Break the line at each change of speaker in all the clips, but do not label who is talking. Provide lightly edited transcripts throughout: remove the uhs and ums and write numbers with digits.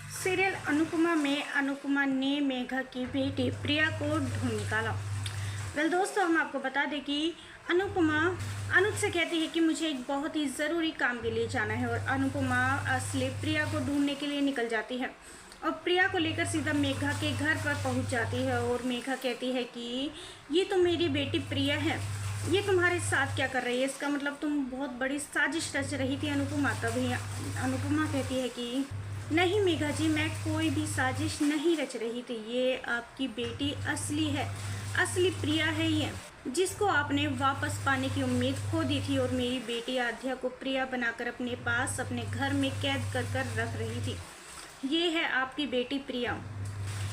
Serial Anupama में अनुपमा ने मेघा की बेटी प्रिया को ढूंढ निकाला। वेल दोस्तों, हम आपको बता दें कि अनुपमा अनुज से कहती है कि मुझे एक बहुत ही ज़रूरी काम के लिए जाना है और अनुपमा असली प्रिया को ढूंढने के लिए निकल जाती है और प्रिया को लेकर सीधा मेघा के घर पर पहुंच जाती है। और मेघा कहती है कि ये तो मेरी बेटी प्रिया है, ये तुम्हारे साथ क्या कर रही है, इसका मतलब तुम बहुत बड़ी साजिश रच रही थी अनुपमा। तभी अनुपमा कहती है कि नहीं मेघा जी, मैं कोई भी साजिश नहीं रच रही थी, ये आपकी बेटी असली है, असली प्रिया है ये, जिसको आपने वापस पाने की उम्मीद खो दी थी। और मेरी बेटी आध्या को प्रिया बनाकर अपने पास अपने घर में कैद कर कर रख रही थी। ये है आपकी बेटी प्रिया।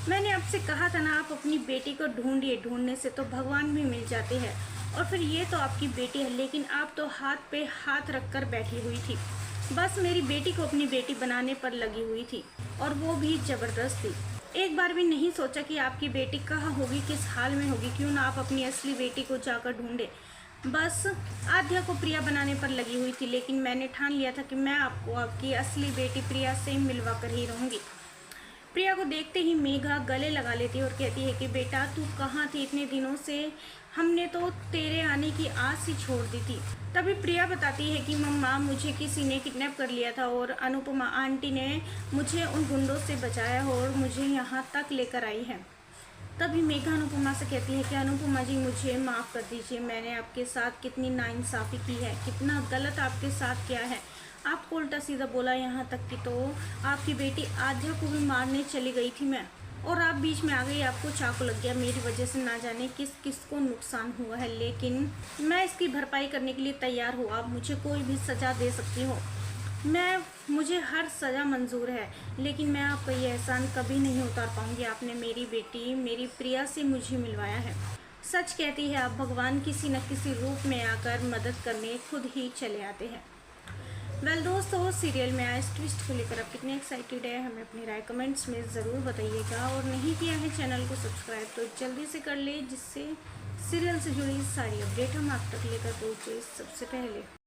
मैंने आपसे कहा था ना, आप अपनी बेटी को ढूंढिए, ढूंढने से तो भगवान भी मिल जाते हैं। और फिर ये तो आपकी बेटी है, लेकिन आप तो हाथ पे हाथ रख कर बैठी हुई थी, बस मेरी बेटी को अपनी बेटी बनाने पर लगी हुई थी, और वो भी जबरदस्ती। एक बार भी नहीं सोचा कि आपकी बेटी कहाँ होगी, किस हाल में होगी, क्यों ना आप अपनी असली बेटी को जाकर ढूंढे। बस आध्या को प्रिया बनाने पर लगी हुई थी, लेकिन मैंने ठान लिया था कि मैं आपको आपकी असली बेटी प्रिया से मिलवा कर ही रहूँगी। प्रिया को देखते ही मेघा गले लगा लेती है और कहती है कि बेटा तू कहाँ थी इतने दिनों से, हमने तो तेरे आने की आस ही छोड़ दी थी। तभी प्रिया बताती है कि मम्मा, मुझे किसी ने किडनैप कर लिया था और अनुपमा आंटी ने मुझे उन गुंडों से बचाया और मुझे यहाँ तक लेकर आई है। तभी मेघा अनुपमा से कहती है कि अनुपमा जी, मुझे माफ़ कर दीजिए, मैंने आपके साथ कितनी नाइंसाफ़ी की है, कितना गलत आपके साथ किया है। आपको उल्टा सीधा बोला, यहाँ तक कि तो आपकी बेटी आध्या को भी मारने चली गई थी मैं, और आप बीच में आ गई, आपको चाकू लग गया। मेरी वजह से ना जाने किस किस को नुकसान हुआ है, लेकिन मैं इसकी भरपाई करने के लिए तैयार हूँ। आप मुझे कोई भी सज़ा दे सकती हो, मुझे हर सज़ा मंजूर है, लेकिन मैं आपका ये एहसान कभी नहीं उतार पाऊँगी। आपने मेरी बेटी मेरी प्रिया से मुझे मिलवाया है। सच कहती है, आप भगवान किसी न किसी रूप में आकर मदद करने खुद ही चले आते हैं। वेल दोस्तों, सीरियल में आए इस ट्विस्ट को लेकर आप कितने एक्साइटेड है, हमें अपनी राय कमेंट्स में ज़रूर बताइएगा। और नहीं किया है चैनल को सब्सक्राइब तो जल्दी से कर ले, जिससे सीरियल से जुड़ी सारी अपडेट हम आप तक लेकर पहुँचे सबसे पहले।